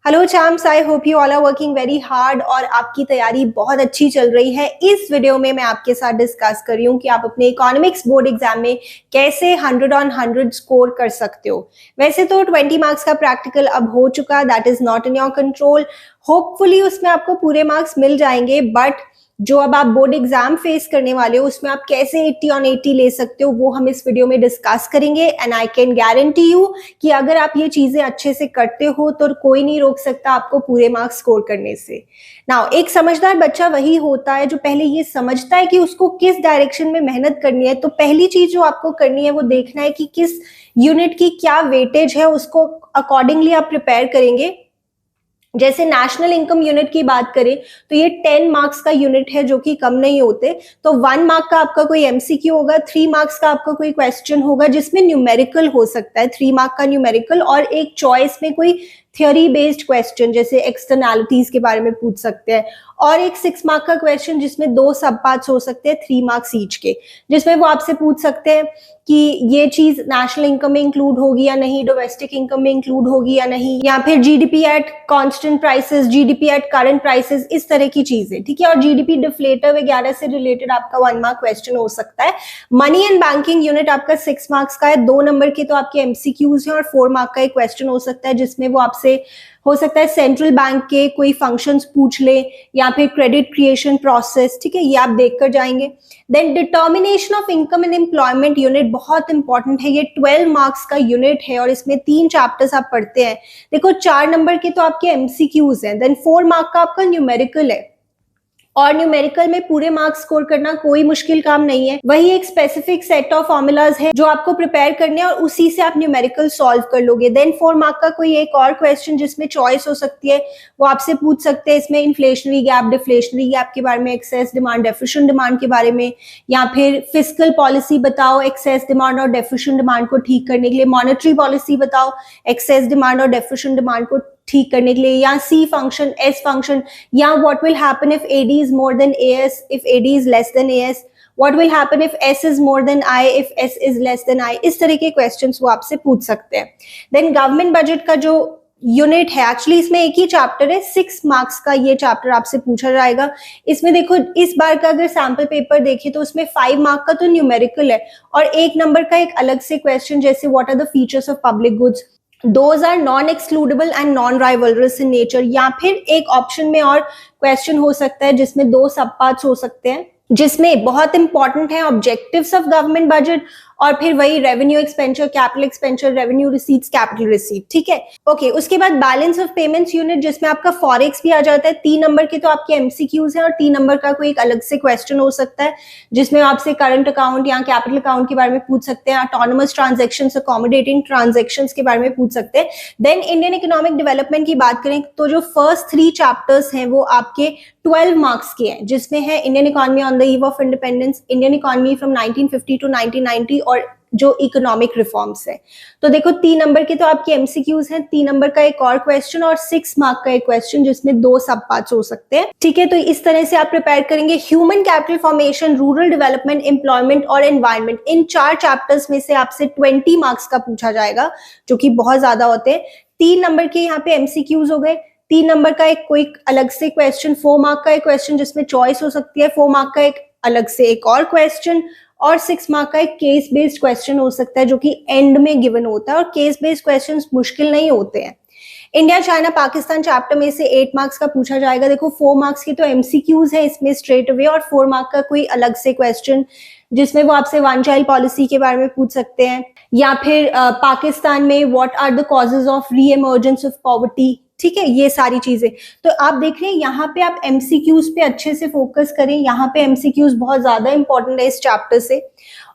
Hello champs, I hope you all are working very hard और आपकी तैयारी बहुत अच्छी चल रही है। इस वीडियो में मैं आपके साथ डिस्कस कर रही हूँ कि आप अपने इकोनॉमिक्स बोर्ड एग्जाम में कैसे 100 ऑन 100 स्कोर कर सकते हो। वैसे तो 20 मार्क्स का प्रैक्टिकल अब हो चुका, that is not in your control. Hopefully उसमें आपको पूरे मार्क्स मिल जाएंगे, बट जो अब आप बोर्ड एग्जाम फेस करने वाले हो उसमें आप कैसे 80 ऑन 80 ले सकते हो वो हम इस वीडियो में डिस्कस करेंगे। And I can guarantee you कि अगर आप ये चीजें अच्छे से करते हो तो कोई नहीं रोक सकता आपको पूरे मार्क्स स्कोर करने से। नाउ एक समझदार बच्चा वही होता है जो पहले ये समझता है कि उसको किस डायरेक्शन में मेहनत करनी है। तो पहली चीज जो आपको करनी है वो देखना है कि किस यूनिट की क्या वेटेज है, उसको अकॉर्डिंगली आप प्रिपेयर करेंगे। जैसे नेशनल इनकम यूनिट की बात करें तो ये 10 मार्क्स का यूनिट है जो कि कम नहीं होते। तो 1 मार्क का आपका कोई एमसीक्यू होगा, 3 मार्क्स का आपका कोई क्वेश्चन होगा जिसमें न्यूमेरिकल हो सकता है, 3 मार्क का न्यूमेरिकल, और एक चॉइस में कोई थ्योरी बेस्ड क्वेश्चन जैसे एक्सटर्नैलिटीज के बारे में पूछ सकते हैं, और एक 6 मार्क का क्वेश्चन जिसमें 2 सब पार्ट्स हो सकते हैं 3 मार्क्स ईच के, जिसमें वो आपसे पूछ सकते हैं कि ये चीज नेशनल इनकम में इंक्लूड होगी या नहीं, डोमेस्टिक इनकम में इंक्लूड होगी या नहीं, या फिर GDP at constant prices, GDP at current prices, इस तरह की चीजें। ठीक है, और जीडीपी डिफ्लेटर वगैरह से रिलेटेड आपका 1 मार्क क्वेश्चन हो सकता है। मनी एंड बैंकिंग यूनिट आपका 6 मार्क्स का है, 2 नंबर के तो आपके एमसीक्यूज हैं और 4 मार्क का एक क्वेश्चन हो सकता है जिसमें वो आपसे हो सकता है सेंट्रल बैंक के कोई फंक्शंस पूछ ले या फिर क्रेडिट क्रिएशन प्रोसेस। ठीक है, ये आप देख कर जाएंगे। Then determination of income and employment unit बहुत इंपॉर्टेंट है, ये 12 मार्क्स का यूनिट है और इसमें 3 चैप्टर्स आप पढ़ते हैं। देखो 4 नंबर के तो आपके एमसीक्यूज हैं, देन 4 मार्क का आपका न्यूमेरिकल है, और न्यूमेरिकल में पूरे मार्क्स स्कोर करना कोई मुश्किल काम नहीं है। वही एक स्पेसिफिक सेट ऑफ फॉर्मूलाज है जो आपको प्रिपेयर करने हैं और उसी से आप न्यूमेरिकल सॉल्व कर लोगे। देन 4 मार्क का कोई एक और क्वेश्चन जिसमें चॉइस हो सकती है, वो आपसे पूछ सकते हैं इसमें इन्फ्लेशनरी गैप, डिफ्लेशनरी गैप के बारे में, एक्सेस डिमांड, डेफिशिएंट डिमांड के बारे में, या फिर फिस्कल पॉलिसी बताओ एक्सेस डिमांड और डेफिशिएंट डिमांड को ठीक करने के लिए, मॉनेटरी पॉलिसी बताओ एक्सेस डिमांड और डेफिशिएंट डिमांड को ठीक करने के लिए, या सी फंक्शन, एस फंक्शन, या what will happen if AD is more than AS, if AD is less than AS, what will happen if S is more than I, if S is less than I. इस तरह के questions वो आपसे पूछ सकते हैं। Then government budget का जो यूनिट है, एक्चुअली इसमें एक ही चैप्टर है, 6 मार्क्स का ये चैप्टर आपसे पूछा जाएगा। इसमें देखो इस बार का अगर सैंपल पेपर देखें तो उसमें 5 मार्क का तो न्यूमेरिकल है और 1 नंबर का एक अलग से क्वेश्चन जैसे what are the features of public goods, those are non excludable and non rivalrous in nature, या फिर एक ऑप्शन में और क्वेश्चन हो सकता है जिसमें 2 सब पार्ट्स हो सकते हैं जिसमें बहुत इंपॉर्टेंट है ऑब्जेक्टिव्स ऑफ गवर्नमेंट बजट और फिर वही revenue expenditure, capital expenditure, revenue receipts, capital receipt. ठीक है, ओके। उसके बाद बैलेंस ऑफ पेमेंट्स यूनिट जिसमें आपका फॉरेक्स भी आ जाता है, 3 नंबर के तो आपके एमसीक्यूज हैं और 3 नंबर का कोई एक अलग से क्वेश्चन हो सकता है जिसमें आपसे करंट अकाउंट या कैपिटल अकाउंट के बारे में पूछ सकते हैं, ऑटोनोमस ट्रांजेक्शन, अकोमोडेटिंग ट्रांजेक्शन के बारे में पूछ सकते हैं। देन इंडियन इकोनॉमिक डेवलपमेंट की बात करें तो जो फर्स्ट 3 चैप्टर्स हैं वो आपके 12 मार्क्स के हैं, जिसमें है Indian economy on the eve of independence, Indian economy from 1950 to 1990 और जो इकोनॉमिक रिफॉर्म्स है। तो देखो 3 नंबर के तो आपके एमसीक्यूज हैं, 3 नंबर का एक और क्वेश्चन और 6 मार्क का एक क्वेश्चन जिसमें 2 सब पार्ट्स हो सकते हैं। ठीक है, तो इस तरह से आप प्रिपेयर करेंगे। Human capital formation, rural development, employment और एनवायरमेंट, इन 4 चैप्टर्स में से आपसे 20 मार्क्स का पूछा जाएगा जो कि बहुत ज्यादा होते हैं। 3 नंबर के यहाँ पे एमसीक्यूज हो गए, 3 नंबर का एक कोई अलग से क्वेश्चन, 4 मार्क का एक क्वेश्चन जिसमें चॉइस हो सकती है, 4 मार्क का एक अलग से एक और क्वेश्चन, और 6 मार्क का एक केस बेस्ड क्वेश्चन हो सकता है जो कि एंड में गिवन होता है, और केस बेस्ड क्वेश्चंस मुश्किल नहीं होते हैं। इंडिया चाइना पाकिस्तान चैप्टर में से 8 मार्क्स का पूछा जाएगा। देखो 4 मार्क्स के तो एमसीक्यूज है इसमें स्ट्रेट अवे, और 4 मार्क का कोई अलग से क्वेश्चन जिसमें वो आपसे 1 चाइल्ड पॉलिसी के बारे में पूछ सकते हैं, या फिर पाकिस्तान में what are the causes of re emergence of poverty. ठीक है, ये सारी चीजें तो आप देख रहे हैं। यहाँ पे आप एमसीक्यूज पे अच्छे से फोकस करें, यहाँ पे एमसीक्यूज बहुत ज्यादा इंपॉर्टेंट है इस चैप्टर से।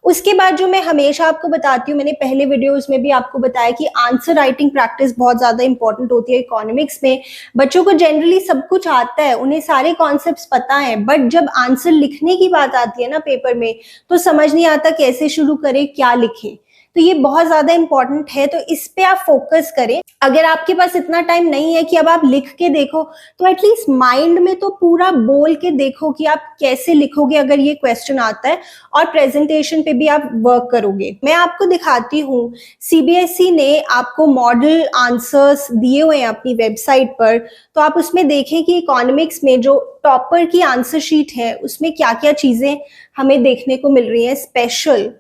उसके बाद जो मैं हमेशा आपको बताती हूँ, मैंने पहले वीडियोस में भी आपको बताया कि आंसर राइटिंग प्रैक्टिस बहुत ज्यादा इंपॉर्टेंट होती है इकोनॉमिक्स में। बच्चों को जनरली सब कुछ आता है, उन्हें सारे कॉन्सेप्ट्स पता है, बट जब आंसर लिखने की बात आती है ना पेपर में, तो समझ नहीं आता कैसे शुरू करें, क्या लिखें। तो ये बहुत ज्यादा इंपॉर्टेंट है, तो इस पे आप फोकस करें। अगर आपके पास इतना टाइम नहीं है कि अब आप लिख के देखो, तो एटलीस्ट माइंड में तो पूरा बोल के देखो कि आप कैसे लिखोगे अगर ये क्वेश्चन आता है, और प्रेजेंटेशन पे भी आप वर्क करोगे। मैं आपको दिखाती हूँ, सीबीएसई ने आपको मॉडल आंसर्स दिए हुए हैं अपनी वेबसाइट पर, तो आप उसमें देखें कि इकोनॉमिक्स में जो टॉपर की आंसर शीट है उसमें क्या क्या चीजें हमें देखने को मिल रही है स्पेशल।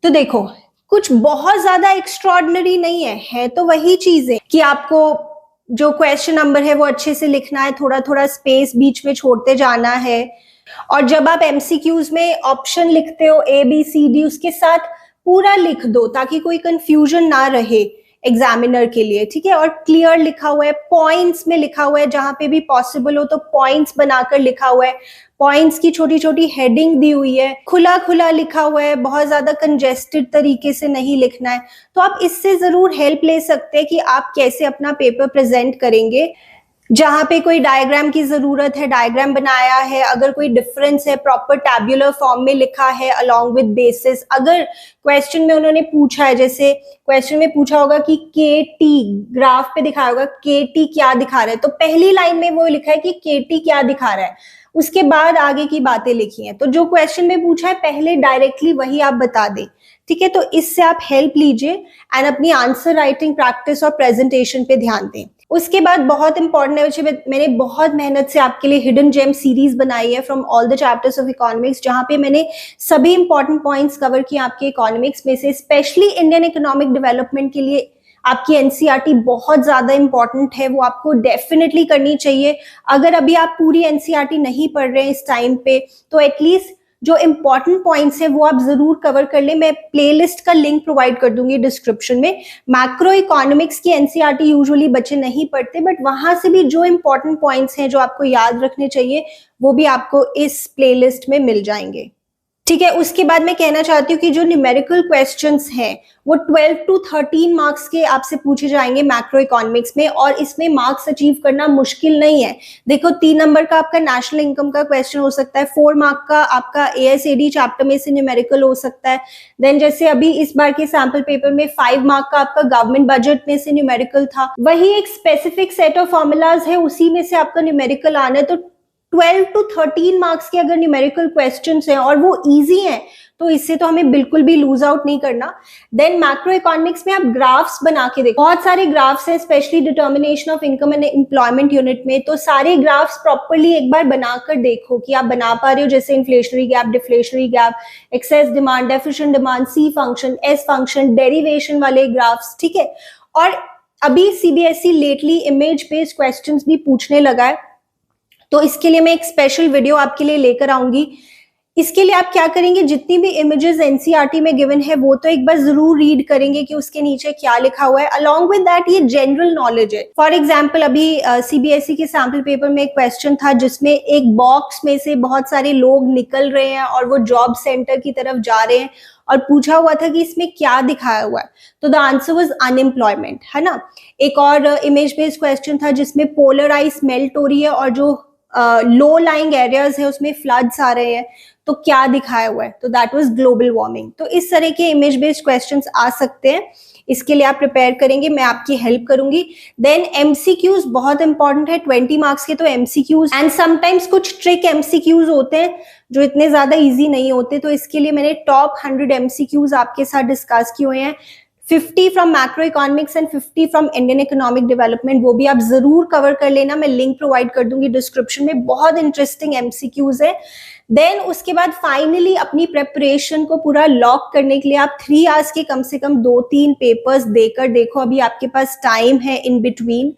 तो देखो, कुछ बहुत ज्यादा एक्स्ट्रॉर्डिनरी नहीं है तो वही चीजें कि आपको जो क्वेश्चन नंबर है वो अच्छे से लिखना है, थोड़ा थोड़ा स्पेस बीच में छोड़ते जाना है, और जब आप एमसीक्यूज में ऑप्शन लिखते हो ABCD, उसके साथ पूरा लिख दो ताकि कोई कंफ्यूजन ना रहे एग्जामिनर के लिए, ठीक है। और क्लियर लिखा हुआ है, पॉइंट्स में लिखा हुआ है, जहां पे भी पॉसिबल हो तो पॉइंट्स बनाकर लिखा हुआ है, पॉइंट्स की छोटी छोटी हेडिंग दी हुई है, खुला खुला लिखा हुआ है, बहुत ज्यादा कंजेस्टेड तरीके से नहीं लिखना है। तो आप इससे जरूर हेल्प ले सकते हैं कि आप कैसे अपना पेपर प्रेजेंट करेंगे। जहां पे कोई डायग्राम की जरूरत है, डायग्राम बनाया है, अगर कोई डिफरेंस है प्रॉपर टैब्यूलर फॉर्म में लिखा है अलोंग विद बेसिस। अगर क्वेश्चन में उन्होंने पूछा है, जैसे क्वेश्चन में पूछा होगा कि KT ग्राफ पे दिखाया होगा KT क्या दिखा रहा है, तो पहली लाइन में वो लिखा है कि KT क्या दिखा रहा है, उसके बाद आगे की बातें लिखी हैं। तो जो क्वेश्चन में पूछा है पहले डायरेक्टली वही आप बता दें, ठीक है। तो इससे आप हेल्प लीजिए एंड अपनी आंसर राइटिंग प्रैक्टिस और प्रेजेंटेशन पे ध्यान दें। उसके बाद बहुत इंपॉर्टेंट है, मैंने बहुत मेहनत से आपके लिए हिडन जेम सीरीज बनाई है from all the chapters of economics, जहां पे मैंने सभी इंपॉर्टेंट पॉइंट्स कवर किए आपके इकोनॉमिक्स में से। स्पेशली इंडियन इकोनॉमिक डेवलपमेंट के लिए आपकी एनसीईआरटी बहुत ज्यादा इंपॉर्टेंट है, वो आपको डेफिनेटली करनी चाहिए। अगर अभी आप पूरी एनसीईआरटी नहीं पढ़ रहे हैं इस टाइम पे, तो एटलीस्ट जो इंपॉर्टेंट पॉइंट्स है वो आप जरूर कवर कर लें। मैं प्लेलिस्ट का लिंक प्रोवाइड कर दूंगी डिस्क्रिप्शन में। मैक्रो इकोनॉमिक्स की एनसीईआरटी यूजुअली बच्चे नहीं पढ़ते, बट वहां से भी जो इंपॉर्टेंट पॉइंट्स हैं जो आपको याद रखने चाहिए वो भी आपको इस प्लेलिस्ट में मिल जाएंगे, ठीक है। उसके बाद मैं कहना चाहती हूँ कि जो न्यूमेरिकल क्वेश्चंस हैं वो 12 to 13 मार्क्स के आपसे पूछे जाएंगे मैक्रो इकोनॉमिक्स में, और इसमें मार्क्स अचीव करना मुश्किल नहीं है। देखो 3 नंबर का आपका नेशनल इनकम का क्वेश्चन हो सकता है, 4 मार्क का आपका ASAD चैप्टर में से न्यूमेरिकल हो सकता है। देन जैसे अभी इस बार के सैंपल पेपर में 5 मार्क का आपका गवर्नमेंट बजट में से न्यूमेरिकल था, वही एक स्पेसिफिक सेट ऑफ फॉर्मूलाज है, उसी में से आपका न्यूमेरिकल आना है। तो 12 to 13 मार्क्स के अगर न्यूमेरिकल क्वेश्चंस हैं और वो इजी हैं, तो इससे तो हमें बिल्कुल भी लूज आउट नहीं करना। देन मैक्रो इकोनॉमिक्स में आप ग्राफ्स बना के देखो, बहुत सारे ग्राफ्स हैं specially determination of income and employment unit में, तो सारे ग्राफ्स प्रॉपर्ली एक बार बनाकर देखो कि आप बना पा रहे हो, जैसे inflationary gap, deflationary gap, excess demand, deficient demand, C function, S function, derivation वाले ग्राफ्स, ठीक है। और अभी CBSE lately image based questions भी पूछने लगा है, तो इसके लिए मैं एक स्पेशल वीडियो आपके लिए लेकर आऊंगी। इसके लिए आप क्या करेंगे, जितनी भी इमेजेस एनसीईआरटी में गिवन है वो तो एक बार जरूर रीड करेंगे कि उसके नीचे क्या लिखा हुआ है। अलोंग विद दैट ये जनरल नॉलेज है। फॉर एग्जांपल अभी सीबीएसई के सैंपल पेपर में एक क्वेश्चन था जिसमें एक बॉक्स में से बहुत सारे लोग निकल रहे हैं और वो जॉब सेंटर की तरफ जा रहे हैं, और पूछा हुआ था कि इसमें क्या दिखाया हुआ है, तो द आंसर वाज अनएम्प्लॉयमेंट, है ना। एक और इमेज बेस्ड क्वेश्चन था जिसमें पोलर आइस मेल्ट हो रही है और जो लो लाइंग एरियाज है उसमें फ्लड्स आ रहे हैं, तो क्या दिखाया हुआ है, तो दैट वाज ग्लोबल वार्मिंग। तो इस तरह के इमेज बेस्ड क्वेश्चंस आ सकते हैं, इसके लिए आप प्रिपेयर करेंगे, मैं आपकी हेल्प करूंगी। देन एमसीक्यूज बहुत इंपॉर्टेंट है, 20 मार्क्स के तो एमसीक्यूज, एंड समटाइम्स कुछ ट्रिक एमसीक्यूज होते हैं जो इतने ज्यादा इजी नहीं होते, तो इसके लिए मैंने टॉप 100 एमसीक्यूज आपके साथ डिस्कस किए हुए हैं। 50 from macro economics and 50 from Indian economic development, वो भी आप जरूर कवर कर लेना, मैं लिंक प्रोवाइड कर दूंगी डिस्क्रिप्शन में, बहुत इंटरेस्टिंग एमसीक्यूज है। देन उसके बाद फाइनली अपनी प्रेपरेशन को पूरा लॉक करने के लिए आप 3 आवर्स के कम से कम 2-3 पेपर्स देकर देखो, अभी आपके पास टाइम है इन बिटवीन,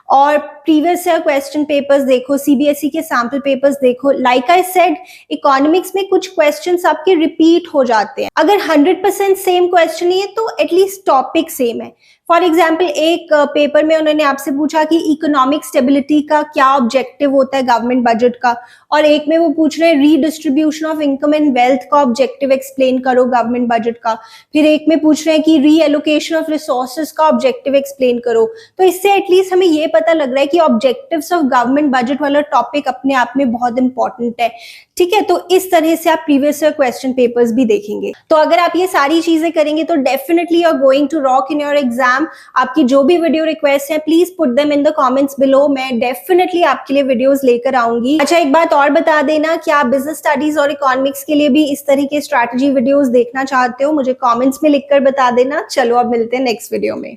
और प्रीवियस ईयर क्वेश्चन पेपर्स देखो, सीबीएसई के सैंपल पेपर्स देखो। लाइक आई सेड, इकोनॉमिक्स में कुछ क्वेश्चंस आपके रिपीट हो जाते हैं, अगर 100% सेम क्वेश्चन नहीं है तो एटलीस्ट टॉपिक सेम है। फॉर एग्जाम्पल एक पेपर में उन्होंने आपसे पूछा कि इकोनॉमिक स्टेबिलिटी का क्या ऑब्जेक्टिव होता है गवर्नमेंट बजट का, और एक में वो पूछ रहे हैं redistribution of income and wealth का ऑब्जेक्टिव एक्सप्लेन करो गवर्नमेंट बजट का, फिर एक में पूछ रहे हैं कि रीएलोकेशन ऑफ रिसोर्सेज का ऑब्जेक्टिव एक्सप्लेन करो। तो इससे एटलीस्ट हमें ये पता लग रहा है कि ऑब्जेक्टिव्स ऑफ गवर्नमेंट बजट वाला टॉपिक अपने आप में बहुत इंपॉर्टेंट है। ठीक है, तो इस तरह से आप प्रीवियस ईयर क्वेश्चन पेपर्स भी देखेंगे। तो अगर आप ये सारी चीजें करेंगे तो definitely you are going to rock in your exam. आपकी जो भी वीडियो रिक्वेस्ट है please put them in the comments below, मैं डेफिनेटली आपके लिए वीडियोस लेकर आऊंगी। अच्छा, एक बात और बता देना कि आप बिजनेस स्टडीज और इकोनॉमिक्स के लिए भी इस तरह के स्ट्रैटेजी वीडियोस देखना चाहते हो, मुझे कमेंट्स में लिखकर बता देना। चलो अब मिलते हैं नेक्स्ट वीडियो में।